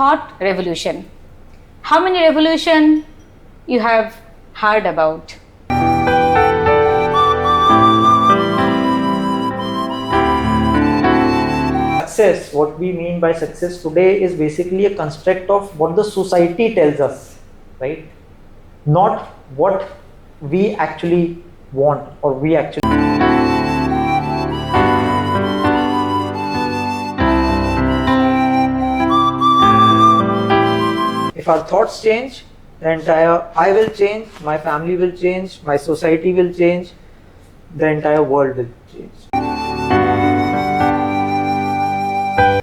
thought revolution. How many revolution you have heard about? Success, what we mean by success today is basically a construct of what the society tells us, right? Not what we actually want or we actually. If our thoughts change, the entire I will change, my family will change, my society will change, the entire world will change.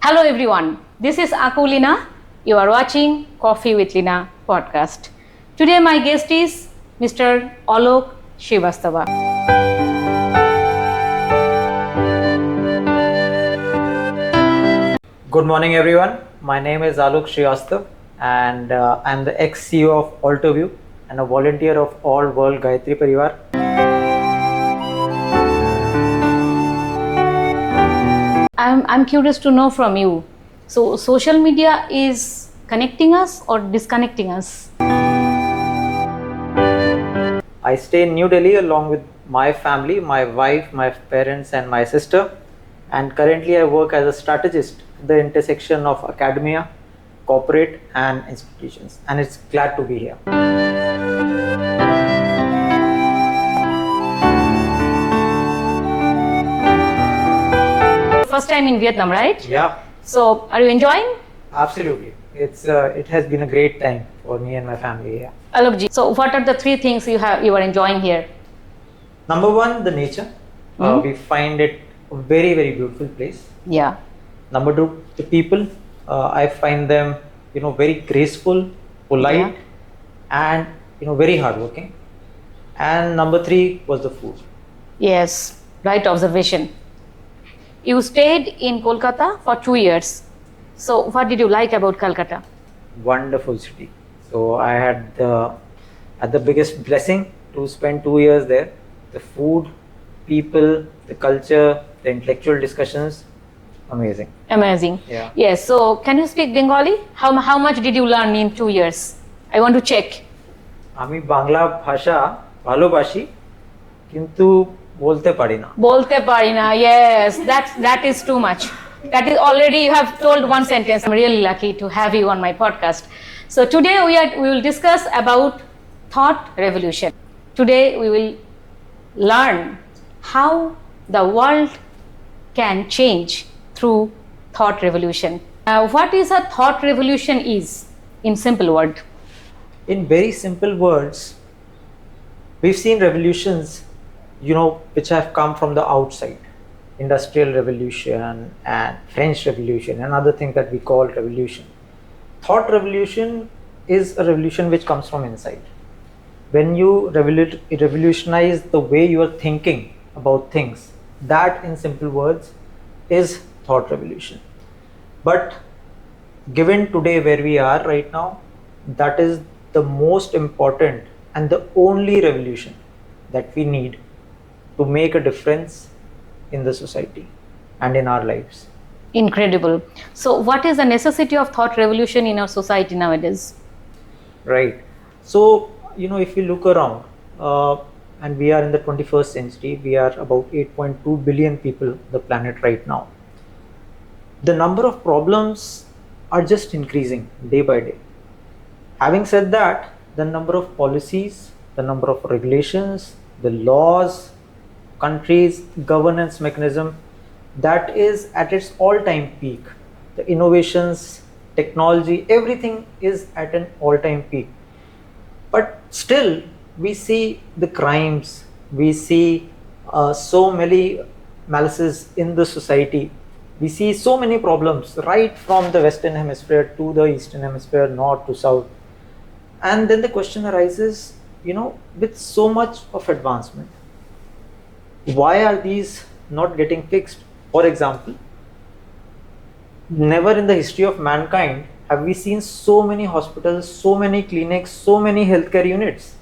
Hello everyone, this is Akulina. You are watching Coffee with Lina podcast. Today my guest is Mr. Alok Srivastava. Good morning everyone, my name is Alok Srivastava and I'm the ex-CEO of AltoView and a volunteer of All World Gayatri Parivar. I'm curious to know from you. So social media is connecting us or disconnecting us? I stay in New Delhi along with my family, my wife, my parents and my sister, and currently I work as a strategist at the intersection of academia, corporate and institutions, and it's glad to be here. First time in Vietnam, right? Yeah. So are you enjoying? Absolutely. It has been a great time for me and my family here. Alokji, so what are the three things you are enjoying here? Number one, the nature. We find it a very, very beautiful place. Yeah. Number two, the people. I find them, very graceful, polite, and very hardworking. And number three was the food. Yes, right observation. You stayed in Kolkata for 2 years. So what did you like about Calcutta? Wonderful city. So I had the biggest blessing to spend 2 years there. The food, people, the culture, the intellectual discussions, amazing. Amazing. Yeah. Yes. So can you speak Bengali? How much did you learn in 2 years? I want to check. আমি বাংলা ভাষা ভালোবাসি কিন্তু বলতে পারি না। বলতে পারি না. Yes, that is too much. That is already you have told one sentence. I'm really lucky to have you on my podcast. So today we will discuss about thought revolution. Today we will learn how the world can change through thought revolution. What is a thought revolution is in simple word? In very simple words, we've seen revolutions, which have come from the outside. Industrial revolution and French revolution and other things that we call revolution. Thought revolution is a revolution which comes from inside. When you revolutionize the way you are thinking about things, that in simple words is thought revolution. But given today where we are right now, that is the most important and the only revolution that we need to make a difference in the society and in our lives. Incredible. So what is the necessity of thought revolution in our society nowadays? Right. So, if you look around, and we are in the 21st century, we are about 8.2 billion people on the planet right now. The number of problems are just increasing day by day. Having said that, the number of policies, the number of regulations, the laws, countries, governance mechanism, that is at its all-time peak. The innovations, technology, everything is at an all-time peak. But still, we see the crimes, we see so many malices in the society. We see so many problems right from the Western Hemisphere to the Eastern Hemisphere, north to south. And then the question arises, with so much of advancement, why are these not getting fixed? For example, never in the history of mankind have we seen so many hospitals, so many clinics, so many healthcare units.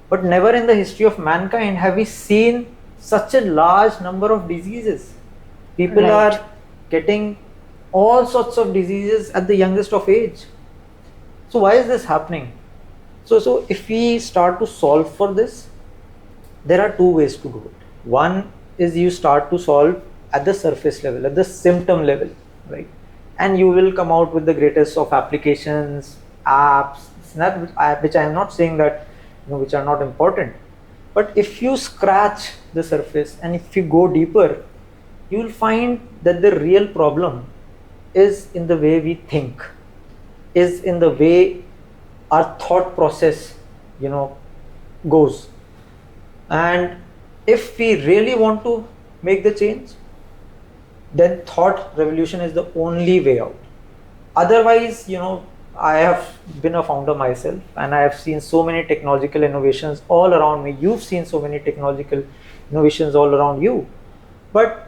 But never in the history of mankind have we seen such a large number of diseases. People are getting all sorts of diseases at the youngest of age. So why is this happening? So if we start to solve for this, there are two ways to do it. One is you start to solve at the surface level, at the symptom level, right? And you will come out with the greatest of applications, apps, which I am not saying that, which are not important. But if you scratch the surface and if you go deeper, you will find that the real problem is in the way we think, is in the way our thought process, goes. And if we really want to make the change, then thought revolution is the only way out. Otherwise, I have been a founder myself and I have seen so many technological innovations all around me. You've seen so many technological innovations all around you. But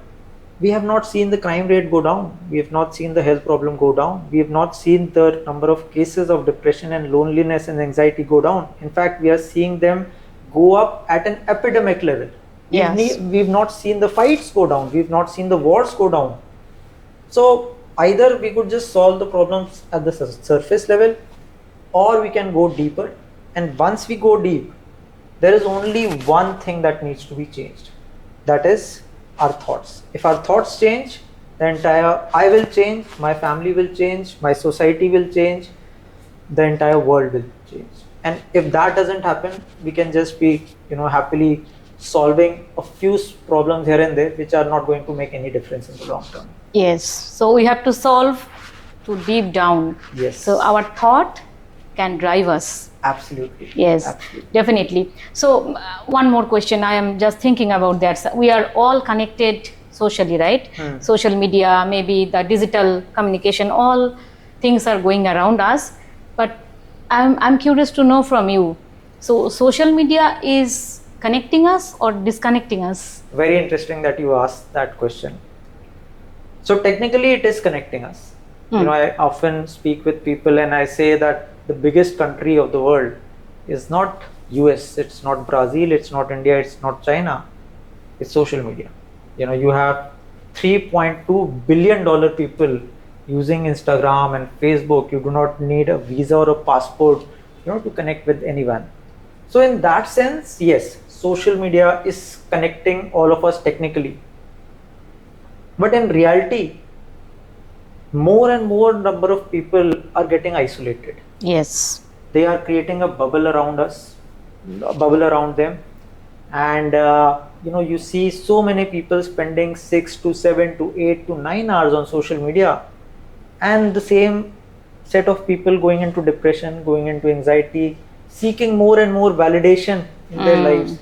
we have not seen the crime rate go down. We have not seen the health problem go down. We have not seen the number of cases of depression and loneliness and anxiety go down. In fact, we are seeing them go up at an epidemic level. Yes. We've not seen the fights go down. We've not seen the wars go down. So either we could just solve the problems at the surface level, or we can go deeper. And once we go deep, there is only one thing that needs to be changed. That is our thoughts. If our thoughts change, the entire I will change, my family will change, my society will change, the entire world will change. And if that doesn't happen, we can just be, happily solving a few problems here and there, which are not going to make any difference in the long term. Yes. So we have to solve to deep down. Yes. So our thought can drive us. Absolutely. Yes, absolutely. Definitely. So one more question. I am just thinking about that. So we are all connected socially, right? Social media, maybe the digital communication, all things are going around us. But I'm curious to know from you. So social media is connecting us or disconnecting us? Very interesting that you asked that question. So technically it is connecting us. I often speak with people and I say that the biggest country of the world is not US, it's not Brazil, it's not India, it's not China, it's social media. You have $3.2 billion people using Instagram and Facebook. You do not need a visa or a passport, to connect with anyone. So in that sense, yes, social media is connecting all of us technically. But in reality, more and more number of people are getting isolated. Yes. They are creating a bubble around us, a bubble around them. And, you see so many people spending 6 to 7 to 8 to 9 hours on social media. And the same set of people going into depression, going into anxiety, seeking more and more validation in their lives.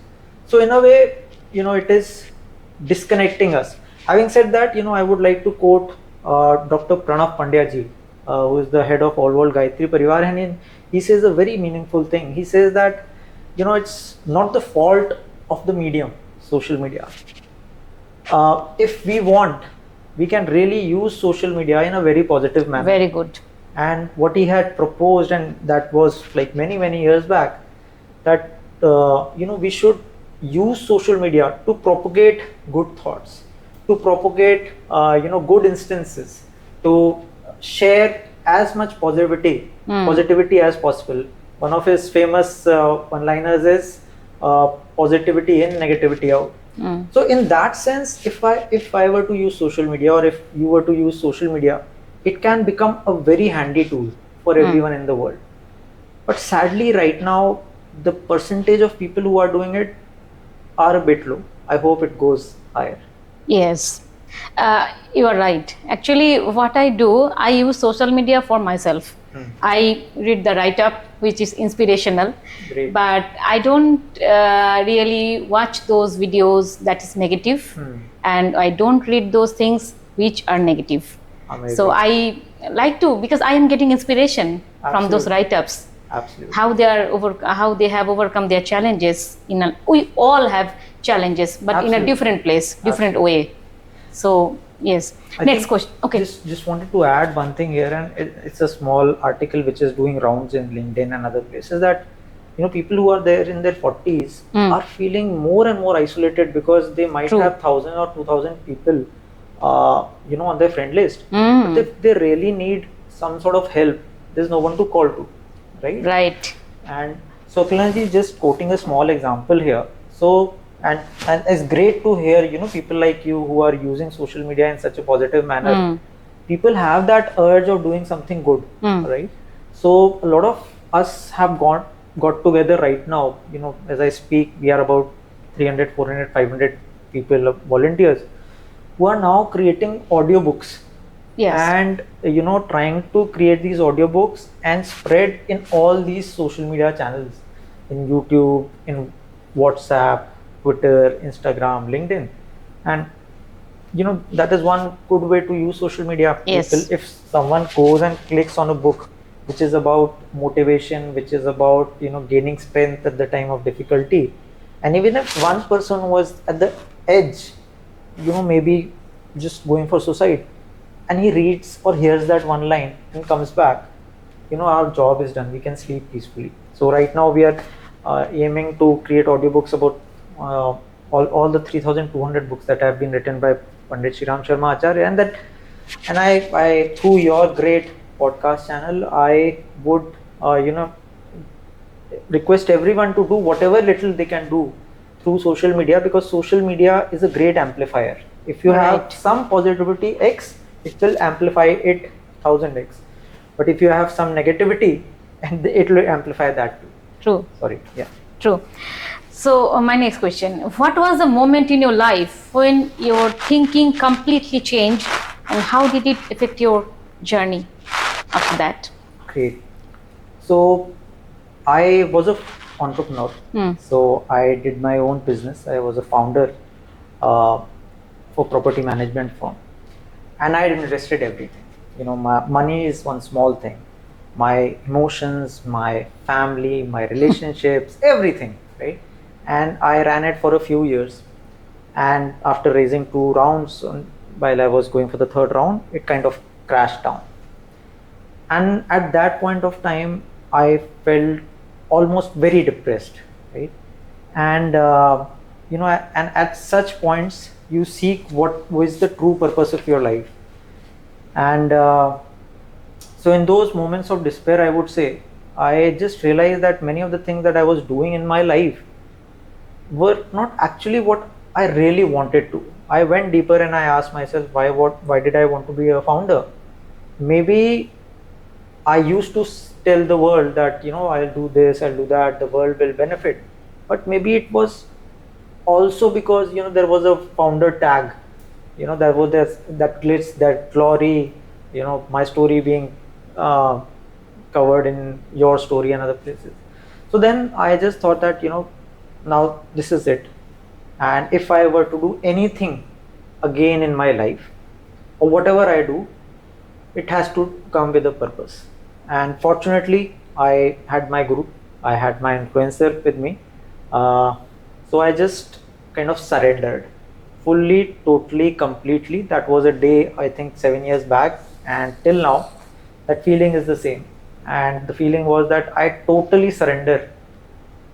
So in a way, it is disconnecting us. Having said that, I would like to quote Dr. Pranav Pandya ji, who is the head of All World Gayatri Parivar, and he says a very meaningful thing. He says that, it's not the fault of the medium, social media. If we want, we can really use social media in a very positive manner. Very good. And what he had proposed, and that was like many years back, that we should use social media to propagate good thoughts, to propagate good instances, to share as much positivity as possible. One of his famous one-liners is positivity in, negativity out. So in that sense, if I were to use social media, or if you were to use social media, it can become a very handy tool for everyone in the world. But sadly, right now, the percentage of people who are doing it are a bit low. I hope it goes higher. Yes, you are right. Actually, what I do, I use social media for myself. I read the write-up, which is inspirational. Great. But I don't really watch those videos that is negative, and I don't read those things which are negative. Amazing. So I like to, because I am getting inspiration from those write-ups. Absolutely. How they have overcome their challenges. We all have challenges, but in a different place, different way. So yes. Next question. Okay. Just wanted to add one thing here, and it's a small article which is doing rounds in LinkedIn and other places, that people who are there in their 40s are feeling more and more isolated because they might have 1,000 or 2,000 people on their friend list. But if they really need some sort of help, there's no one to call to, right? Right. And so Kilanji, just quoting a small example here. So and it's great to hear people like you who are using social media in such a positive manner. People have that urge of doing something good, right? So a lot of us have got together right now. As I speak, we are about 300, 400, 500 people, volunteers, who are now creating audiobooks. Yes. And trying to create these audiobooks and spread in all these social media channels, in YouTube, in WhatsApp, Twitter, Instagram, LinkedIn. And that is one good way to use social media. Yes. If someone goes and clicks on a book which is about motivation, which is about gaining strength at the time of difficulty, and even if one person was at the edge, maybe just going for suicide, and he reads or hears that one line and comes back, our job is done. We can sleep peacefully. So right now we are aiming to create audiobooks about all the 3,200 books that have been written by Pandit Shriram Sharma Acharya, and I through your great podcast channel, I would request everyone to do whatever little they can do through social media, because social media is a great amplifier. If you have some positivity X, it will amplify it 1000x. But if you have some negativity, and it will amplify that too. True. Sorry. Yeah. True. So my next question: what was the moment in your life when your thinking completely changed, and how did it affect your journey after that? Great. So I was an entrepreneur. So I did my own business. I was a founder for property management firm, and I invested everything. My money is one small thing. My emotions, my family, my relationships, everything, right? And I ran it for a few years. And after raising 2 rounds, while I was going for the third round, it kind of crashed down. And at that point of time, I felt almost very depressed, right? And and at such points, you seek what was the true purpose of your life. And so in those moments of despair, I would say, I just realized that many of the things that I was doing in my life were not actually what I really wanted to. I went deeper and I asked myself, why did I want to be a founder? Maybe I used to tell the world that, I'll do this, I'll do that, the world will benefit. But maybe it was also because, there was a founder tag, there was that glitz, that glory, my story being covered in your story and other places. So then I just thought that, now this is it. And if I were to do anything again in my life, or whatever I do, it has to come with a purpose. And fortunately, I had my group, I had my influencer with me. So I just kind of surrendered fully, totally, completely. That was a day, I think 7 years back, and till now that feeling is the same. And the feeling was that I totally surrender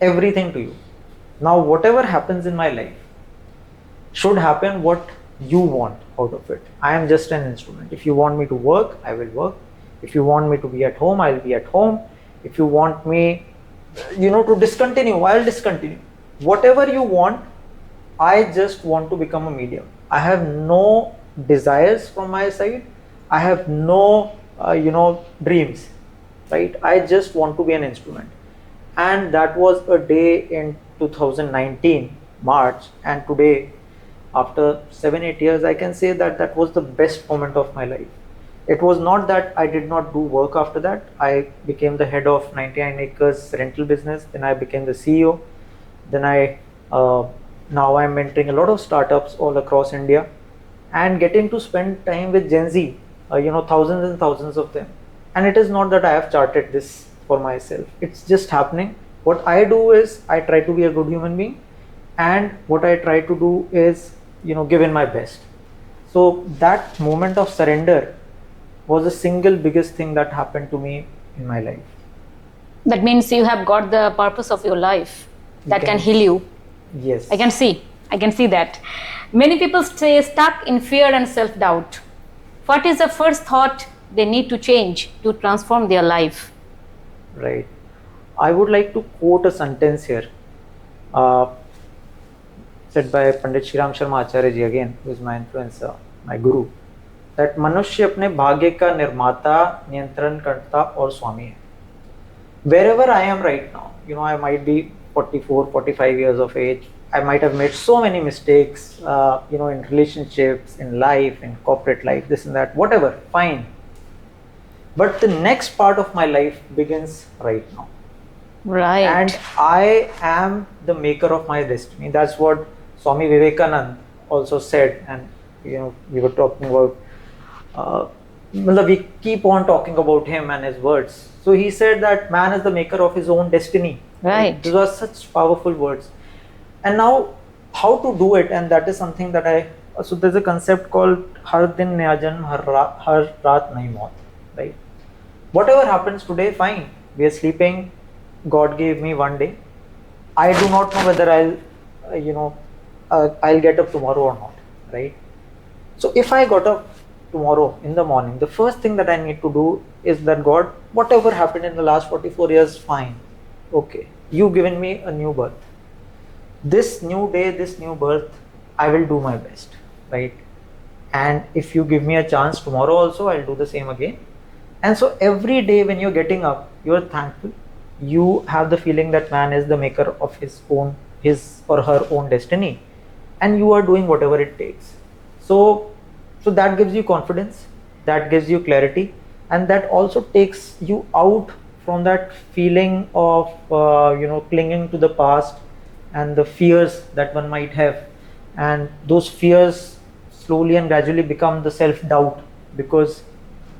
everything to you. Now whatever happens in my life should happen what you want out of it. I am just an instrument. If you want me to work, I will work. If you want me to be at home, I'll be at home. If you want me to discontinue, I'll discontinue. Whatever you want, I just want to become a medium. I have no desires from my side. I have no dreams, right? I just want to be an instrument. And that was a day in 2019 March, and today, after 7-8 years, I can say that that was the best moment of my life. It was not that I did not do work after that. I became the head of 99 acres rental business. Then I became the CEO. Then now I'm mentoring a lot of startups all across India, and getting to spend time with Gen Z, thousands and thousands of them. And it is not that I have charted this for myself. It's just happening. What I do is I try to be a good human being, and what I try to do is, give in my best. So that moment of surrender was the single biggest thing that happened to me in my life. That means you have got the purpose of your life that can heal you. Yes. I can see. I can see that. Many people stay stuck in fear and self-doubt. What is the first thought they need to change to transform their life? Right. I would like to quote a sentence here, uh, said by Pandit Shriram Sharma Acharya ji again, who is my influencer, my guru, that मनुष्य अपने भाग्य का निर्माता, नियंत्रण करता और स्वामी है. Wherever I am right now, I might be 44, 45 years of age. I might have made so many mistakes, in relationships, in life, in corporate life, this and that, whatever, fine. But the next part of my life begins right now. Right. And I am the maker of my destiny. That's what Swami Vivekananda also said. And, we were talking about, we keep on talking about him and his words. So he said that man is the maker of his own destiny. Right. These are such powerful words. And now, how to do it? And that is something that so there's a concept called Har Din Naya Janm, Har Raat Nayi Maut, right? Whatever happens today, fine. We are sleeping. God gave me one day. I do not know whether I'll get up tomorrow or not, right? So if I got up tomorrow in the morning, the first thing that I need to do is that God, whatever happened in the last 44 years, fine. Okay, you've given me a new birth. This new day, this new birth, I will do my best, right? And if you give me a chance tomorrow also, I'll do the same again. And so every day when you're getting up, you're thankful. You have the feeling that man is the maker of his or her own destiny, and you are doing whatever it takes. So that gives you confidence, that gives you clarity, and that also takes you out from that feeling of clinging to the past and the fears that one might have, and those fears slowly and gradually become the self-doubt, because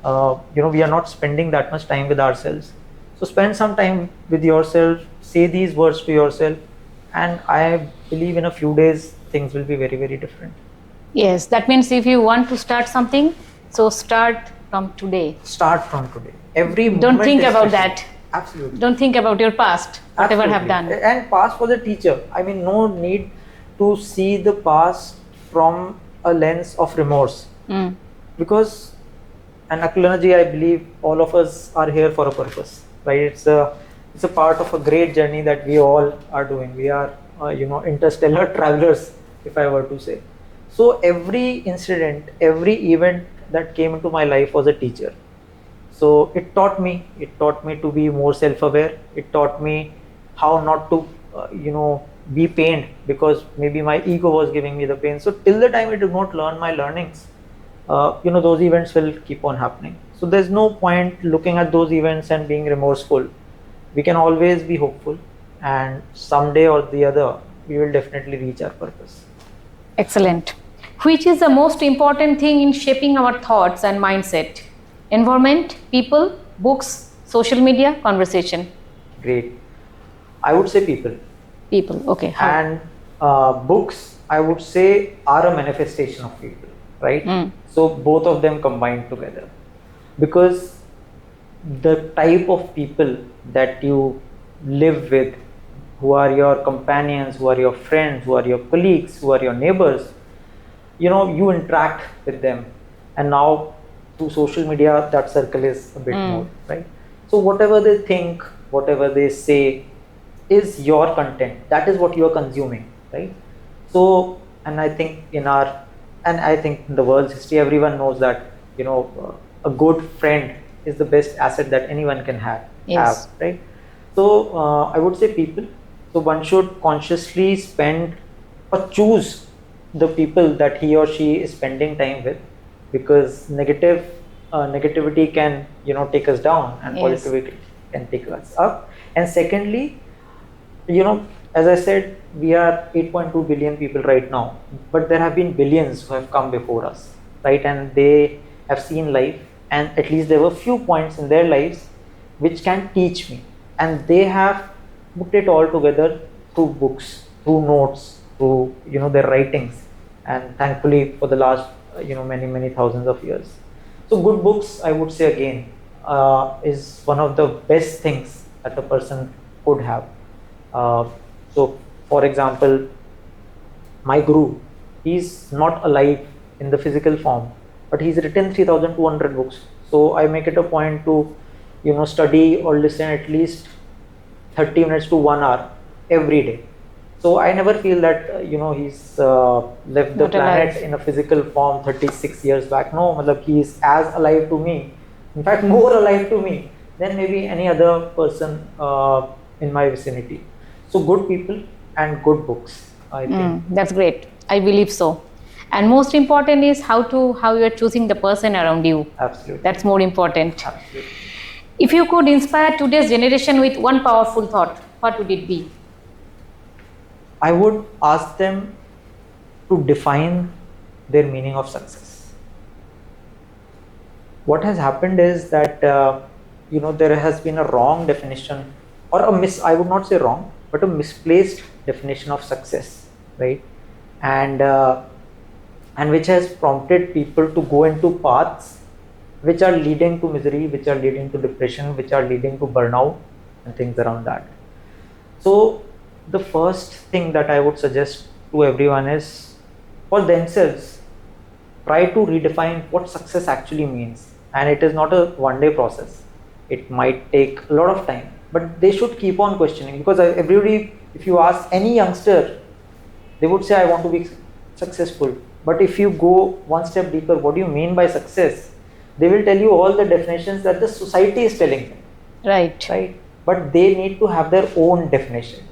we are not spending that much time with ourselves. So spend some time with yourself, say these words to yourself, and I believe in a few days things will be very, very different. Yes, that means if you want to start something, so start from today. Start from today. Every moment. Don't think about special. that. Absolutely. Don't think about your past, whatever have done. And past was a teacher. I mean, no need to see the past from a lens of remorse. Because, and Akulanaji, I believe all of us are here for a purpose, right? It's a part of a great journey that we all are doing. We are, interstellar travelers, if I were to say. So every incident, every event that came into my life was a teacher. So it taught me to be more self-aware. It taught me how not to, be pained, because maybe my ego was giving me the pain. So till the time I did not learn my learnings, those events will keep on happening. So there's no point looking at those events and being remorseful. We can always be hopeful, and someday or the other, we will definitely reach our purpose. Excellent. Which is the most important thing in shaping our thoughts and mindset? Environment, people, books, social media, conversation? Great. I would say people. People, okay. How? And books, I would say, are a manifestation of people, right? So both of them combined together. Because the type of people that you live with, who are your companions, who are your friends, who are your colleagues, who are your neighbors, you interact with them. And now through social media, that circle is a bit more, right? So whatever they think, whatever they say is your content. That is what you are consuming, right? So, and I think in the world's history, everyone knows that, a good friend is the best asset that anyone can have, right? So I would say people. So one should consciously spend or choose the people that he or she is spending time with, because negativity can take us down, and positivity can take us up. And secondly, as I said, we are 8.2 billion people right now, but there have been billions who have come before us, right? And they have seen life, and at least there were few points in their lives which can teach me, and they have put it all together through books, through notes, through their writings, and thankfully for the last many thousands of years. So good books, I would say again, is one of the best things that a person could have. So for example, my guru, he's not alive in the physical form, but he's written 3,200 books. So I make it a point to, study or listen at least 30 minutes to 1 hour every day. So I never feel that, he's left the Not planet alive. in a physical form 36 years back. No, matlab, he is as alive to me, in fact, more alive to me than maybe any other person in my vicinity. So good people and good books, I think. That's great. I believe so. And most important is how you are choosing the person around you. Absolutely. That's more important. Absolutely. If you could inspire today's generation with one powerful thought, what would it be? I would ask them to define their meaning of success. What has happened is that there has been a wrong definition, or I would not say wrong, but a misplaced definition of success, right? And which has prompted people to go into paths which are leading to misery, which are leading to depression, which are leading to burnout and things around that. So the first thing that I would suggest to everyone is, for themselves, try to redefine what success actually means. And it is not a one-day process. It might take a lot of time, but they should keep on questioning, because everybody, if you ask any youngster, they would say, I want to be successful. But if you go one step deeper, what do you mean by success? They will tell you all the definitions that the society is telling them. Right. But they need to have their own definition.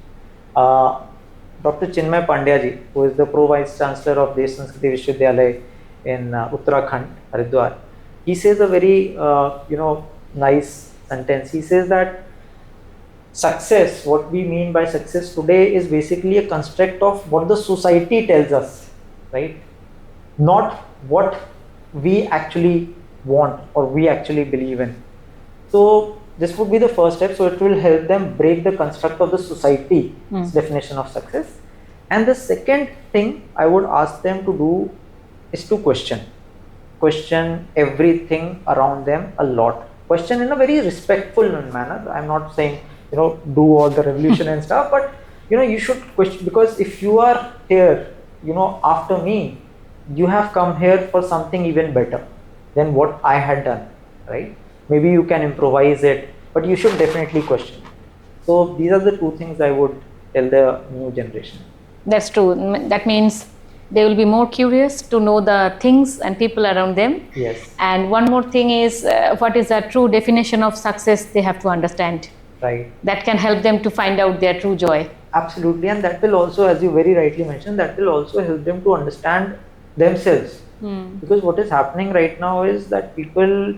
Dr. Chinmay Pandya, who is the Pro-Vice Chancellor of Desh Sanskriti Vishwavidyalaya in Uttarakhand, Haridwar, he says a very nice sentence. He says that success, what we mean by success today, is basically a construct of what the society tells us, right? Not what we actually want or we actually believe in. So this would be the first step. So it will help them break the construct of the society's definition of success. And the second thing I would ask them to do is to question everything around them a lot. Question in a very respectful manner. I'm not saying, do all the revolution and stuff, but you should question, because if you are here, after me, you have come here for something even better than what I had done, right? Maybe you can improvise it, but you should definitely question. So these are the two things I would tell the new generation. That's true. That means they will be more curious to know the things and people around them. Yes. And one more thing is, what is the true definition of success, they have to understand. Right. That can help them to find out their true joy. Absolutely. And that will also, as you very rightly mentioned, that will also help them to understand themselves. Because what is happening right now is that people,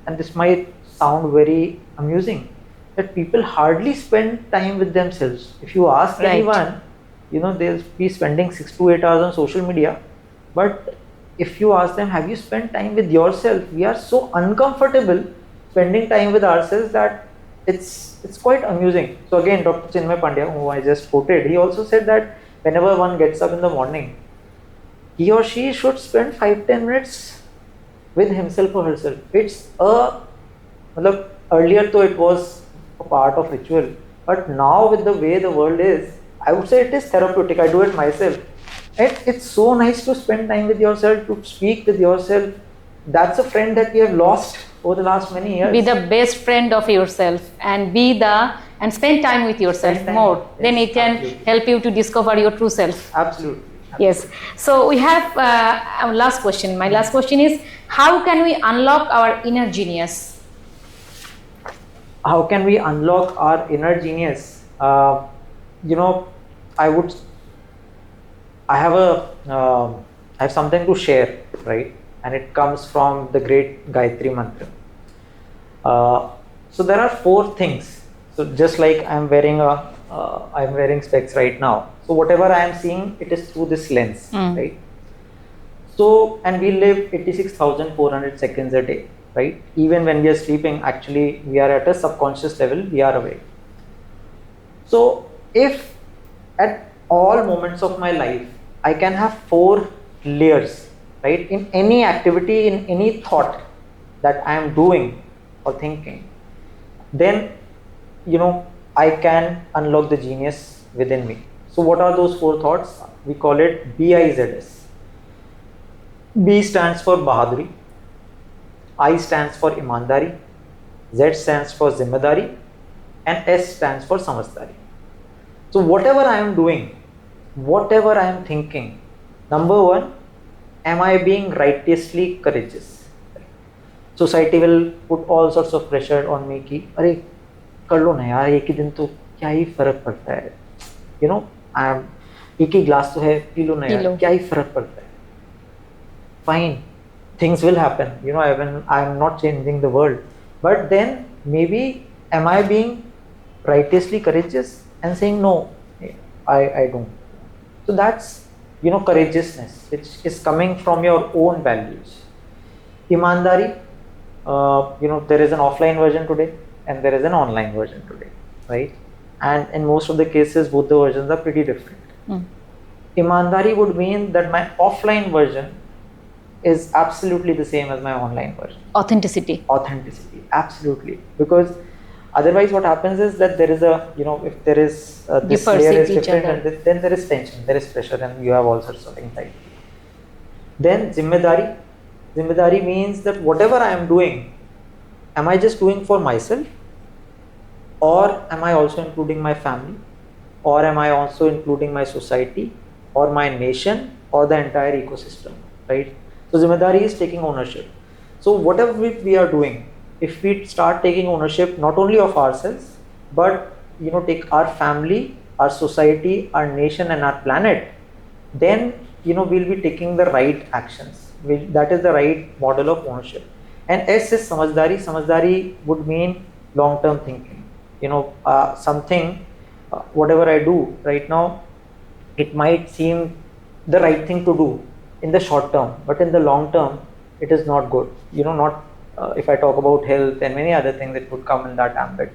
and this might sound very amusing, that people hardly spend time with themselves. If you ask anyone, they'll be spending 6 to 8 hours on social media. But if you ask them, have you spent time with yourself? We are so uncomfortable spending time with ourselves that it's quite amusing. So again, Dr. Chinmay Pandya, who I just quoted, he also said that whenever one gets up in the morning, he or she should spend 5-10 minutes with himself or herself. It's earlier though it was a part of ritual, but now with the way the world is, I would say it is therapeutic. I do it myself. It's so nice to spend time with yourself, to speak with yourself. That's a friend that we have lost over the last many years. Be the best friend of yourself and spend time with yourself more. Yes, then it can help you to discover your true self. Absolutely. Yes. So we have our last question. My last question is, how can we unlock our inner genius? How can we unlock our inner genius? I have something to share, right? And it comes from the great Gayatri mantra. So there are 4 things. So just like I'm wearing specs right now. So whatever I am seeing, it is through this lens, right? So, and we live 86,400 seconds a day, right? Even when we are sleeping, actually we are at a subconscious level, we are awake. So if at all moments of my life, I can have 4 layers, right? In any activity, in any thought that I am doing or thinking, then, I can unlock the genius within me. So what are those 4 thoughts? We call it BIZS. B stands for Bahaduri, I stands for Imandari, Z stands for Zimmedari, and S stands for Samajhdari. So whatever I am doing, whatever I am thinking, number one, am I being righteously courageous? Society will put all sorts of pressure on me कि अरे कर लो ना यार, एक ही दिन तो क्या ही फर्क पड़ता है, you know, I am एक ही ग्लास तो है, पी लो ना यार, क्या ही फर्क पड़ता है. Fine, things will happen, you know, I am not changing the world, but then maybe am I being righteously courageous and saying no, I don't. So that's, you know, courageousness which is coming from your own values. Imandari, you know, there is an offline version today and there is an online version today, right? And in most of the cases both the versions are pretty different. Imandari would mean that my offline version is absolutely the same as my online version. Authenticity, absolutely, because otherwise what happens is that there is a, you know, if there is this layer is different and then there is tension, there is pressure, and you have all sorts of anxiety. Then Zimmedari means that whatever I am doing, am I just doing for myself, or am I also including my family, or am I also including my society or my nation or the entire ecosystem, right? So Zimmedari is taking ownership. So whatever we are doing, if we start taking ownership not only of ourselves, but, you know, take our family, our society, our nation and our planet, then, you know, we'll be taking the right actions. That is the right model of ownership. And S is Samajhdari. Samajhdari would mean long-term thinking. You know, something, whatever I do right now, it might seem the right thing to do in the short term, but in the long term, it is not good. You know, not if I talk about health and many other things that would come in that ambit.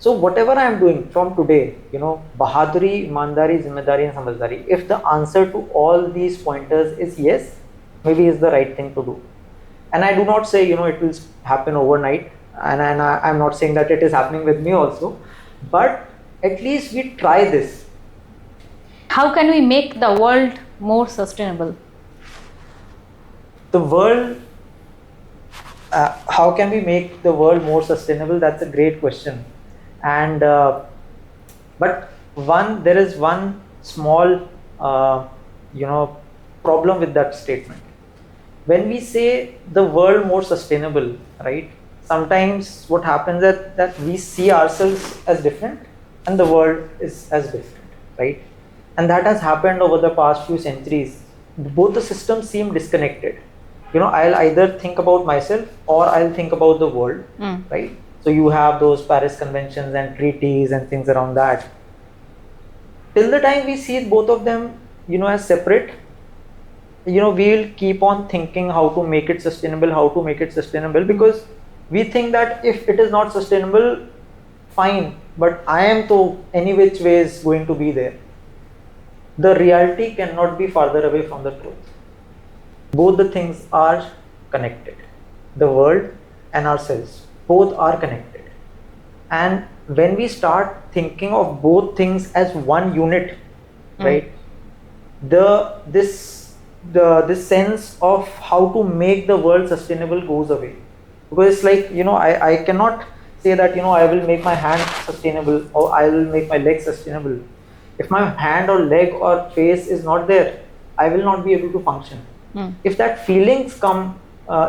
So whatever I am doing from today, you know, Bahaduri, Imandari, Zimmedari and Samajhdari, if the answer to all these pointers is yes, maybe it's the right thing to do. And I do not say, you know, it will happen overnight, and I'm not saying that it is happening with me also, but at least we try this. How can we make the world more sustainable? The world, how can we make the world more sustainable? That's a great question. And but there is one small you know, problem with that statement. When we say the world more sustainable, right, sometimes what happens is that we see ourselves as different and the world is as different, right? And that has happened over the past few centuries. Both the systems seem disconnected. You know, I'll either think about myself or I'll think about the world, right? So you have those Paris conventions and treaties and things around that. Till the time we see both of them, you know, as separate, you know, we'll keep on thinking how to make it sustainable, because we think that if it is not sustainable, fine, but I am to any which ways going to be there. The reality cannot be farther away from the truth. Both the things are connected. The world and ourselves, both are connected. And when we start thinking of both things as one unit, right, this sense of how to make the world sustainable goes away. Because it's like, you know, I cannot say that, you know, I will make my hand sustainable or I will make my leg sustainable. If my hand or leg or face is not there, I will not be able to function. If that feelings come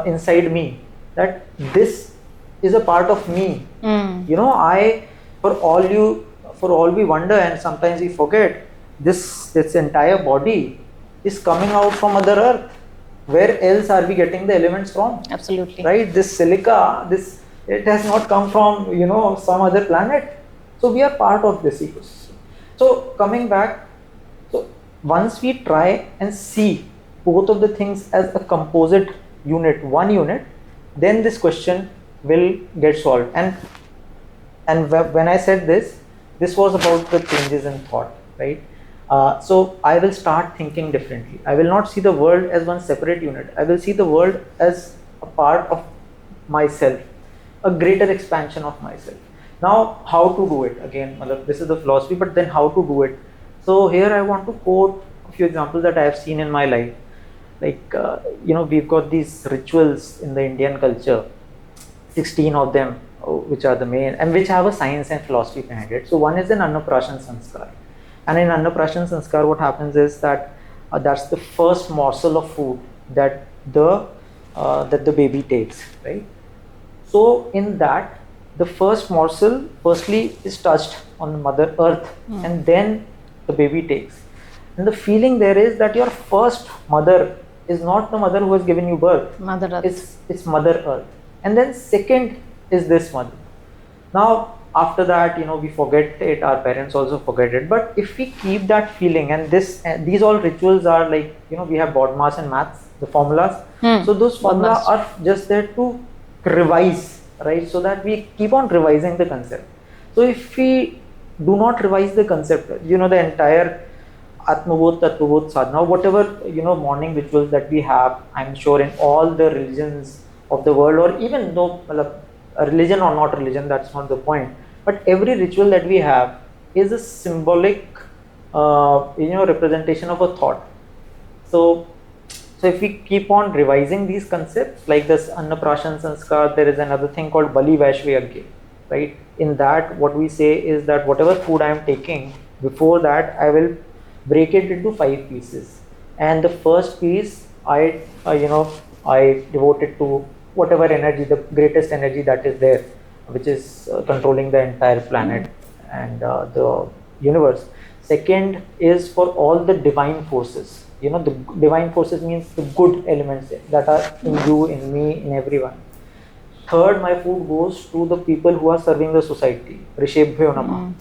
inside me, that this is a part of me, you know, for all we wonder and sometimes we forget, this entire body is coming out from Mother Earth. Where else are we getting the elements from? Absolutely. Right? This silica, it has not come from, you know, some other planet. So we are part of this ecosystem. So coming back, so once we try and see both of the things as a composite unit, one unit, then this question will get solved. And when I said this was about the changes in thought, right? So I will start thinking differently. I will not see the world as one separate unit. I will see the world as a part of myself, a greater expansion of myself. Now, how to do it? Again, this is the philosophy, but then how to do it? So here I want to quote a few examples that I have seen in my life. Like, we've got these rituals in the Indian culture, 16 of them, which are the main and which have a science and philosophy behind it. So one is an Annaprashan Sanskar. And in Annaprashan Sanskar, what happens is that that's the first morsel of food that the baby takes, right? So in that, the first morsel firstly is touched on the mother earth, and then the baby takes. And the feeling there is that your first mother is not the mother who has given you birth. Mother Earth. It's Mother Earth. And then second is this mother. Now after that, we forget it, our parents also forget it. But if we keep that feeling, and these all rituals are like, we have board mass and maths, the formulas. So those formulas are just there to revise, right? So that we keep on revising the concept. So if we do not revise the concept, the entire Atmabodh, Tattvabodh sadhana, whatever, morning rituals that we have, I'm sure in all the religions of the world, or even though a religion or not religion, that's not the point, but every ritual that we have is a symbolic representation of a thought. So if we keep on revising these concepts, like this Annaprashan Sanskar, there is another thing called Bali Vaishvi Yagya, right? In that, what we say is that whatever food I am taking, before that I will break it into 5 pieces, and the first piece I devote it to whatever energy, the greatest energy that is there, which is controlling the entire planet and the universe. Second is for all the divine forces. The divine forces means the good elements that are in you, in me, in everyone. Third, my food goes to the people who are serving the society. Rishebhyo Namah.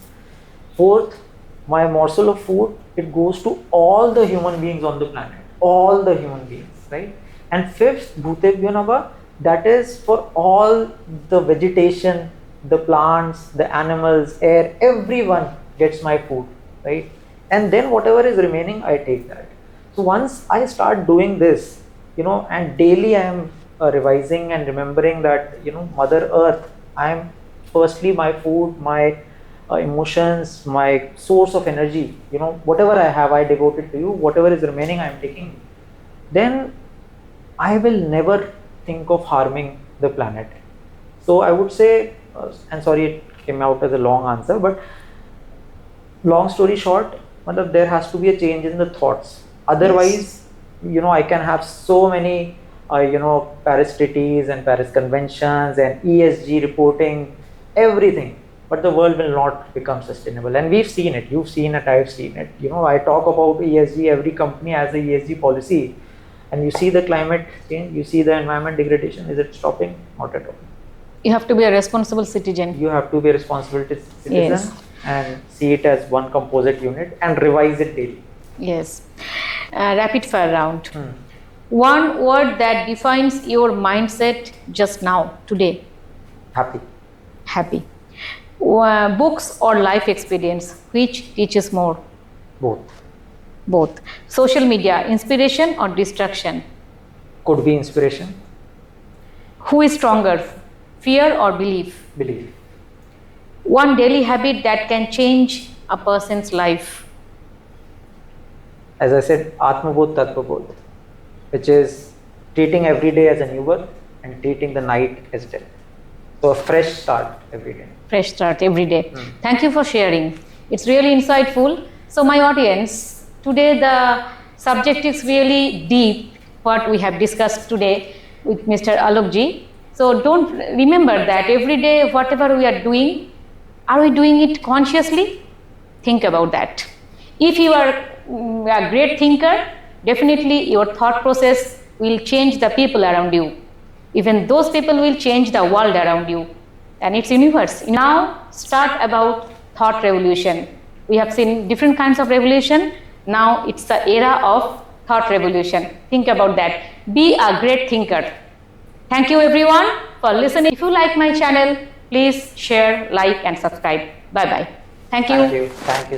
Fourth, my morsel of food, it goes to all the human beings on the planet. All the human beings, right? And fifth, Bhutebhyo Namah, that is for all the vegetation, the plants, the animals, air, everyone gets my food, right? And then whatever is remaining, I take that. So once I start doing this, and daily I am revising and remembering that, Mother Earth, I am firstly my food, my emotions, my source of energy, whatever I have, I devote it to you, whatever is remaining, I am taking. Then I will never think of harming the planet. So I would say, and sorry it came out as a long answer, but long story short, there has to be a change in the thoughts. Otherwise, I can have so many, Paris treaties and Paris conventions and ESG reporting, everything, but the world will not become sustainable. And we've seen it. You've seen it. I've seen it. I talk about ESG. Every company has a ESG policy. And you see the climate change, you see the environment degradation. Is it stopping? Not at all. You have to be a responsible citizen. You have to be a responsible citizen, yes, and see it as one composite unit and revise it daily. Yes. Rapid fire round. One word that defines your mindset just now, today. Happy. Happy. Books or life experience, which teaches more? Both. Both. Social media, inspiration or distraction? Could be inspiration. Who is stronger, fear or belief? Belief. One daily habit that can change a person's life? As I said, Atmabodh, Tattvabodh, which is treating every day as a new birth and treating the night as death. So a fresh start every day. Fresh start every day. Thank you for sharing. It's really insightful. So my audience, today the subject is really deep, what we have discussed today with Mr. Alok ji. So don't remember that every day whatever we are doing, are we doing it consciously? Think about that. If you are a great thinker, definitely your thought process will change the people around you. Even those people will change the world around you and its universe. Now start about thought revolution. We have seen different kinds of revolution. Now it's the era of thought revolution. Think about that. Be a great thinker. Thank you everyone for listening. If you like my channel, please share, like and subscribe. Bye bye. Thank you. Thank you.